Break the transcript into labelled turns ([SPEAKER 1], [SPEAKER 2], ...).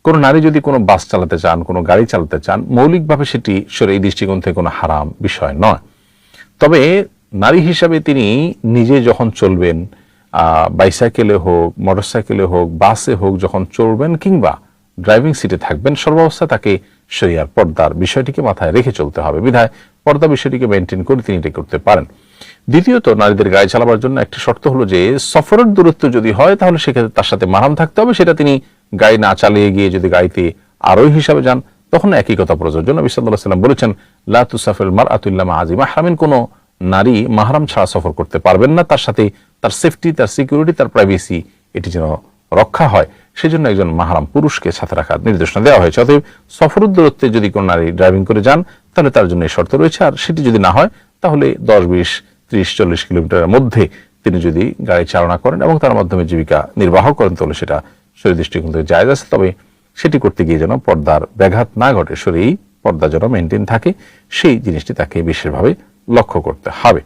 [SPEAKER 1] কোনো নারী যদি কোনো বাস চালাতে চান, কোনো গাড়ি চালাতে চান, মৌলিকভাবে সেটি শরীয়ী দৃষ্টিকোণ থেকে কোনো হারাম বিষয় নয়। তবে নারী হিসাবে তিনি নিজে যখন চলবেন, বাইসাইকেলে হোক, মোটরসাইকেলে হোক, বাসে হোক, যখন চলবেন কিংবা ড্রাইভিং সিটে থাকবেন, সর্বাবস্থা তাকে শরিয়ার পর্দার বিষয়টিকে মাথায় রেখে চলতে হবে। বিধায় পর্দা বিষয়টিকে মেনটেন করে তিনি এটা করতে পারেন। দ্বিতীয়ত, নারীদের গাড়ি চালাবার জন্য একটি শর্ত হলো যে সফরের দূরত্ব যদি হয় তাহলে সেক্ষেত্রে তার সাথে মাহরাম থাকতে হবে। সেটা তিনি গাড়ি না চালিয়ে গিয়ে যদি গাড়িতে আরোহী হিসাবে যান তখন একই কথা প্রযোজ্য। নবী সাল্লাল্লাহু আলাইহি ওয়াসাল্লাম বলেছেন, লা তুসাফিরুল মারআতু ইল্লা মা আজি মাহরামিন, কোনো নারী মাহরাম ছাড়া সফর করতে পারবেন না। তার সাথে তার সেফটি, তার সিকিউরিটি, তার প্রাইভেসি এটি যেন রক্ষা হয়, সেজন্য একজন মাহরাম পুরুষকে সাথে রাখার নির্দেশনা দেওয়া হয়েছে। অতএব সফরের দূরত্বে যদি কোনো নারী ড্রাইভিং করে যান তাহলে তার জন্য এই শর্ত রয়েছে। আর সেটি যদি না হয় তাহলে 10, 20, 30, 40 কিলোমিটারের মধ্যে তিনি যদি গাড়ি চালনা করেন এবং তার মাধ্যমে জীবিকা নির্বাহ করেন তাহলে সেটা শরীয়ী দৃষ্টিকোণ থেকে জায়েজ আছে। তবে সেটি করতে গিয়ে যেন পর্দার ব্যাঘাত না ঘটে, শরীয়ী পর্দা যেন মেনটেন থাকে, সেই জিনিসটি তাকে বিশেষভাবে লক্ষ্য করতে হবে।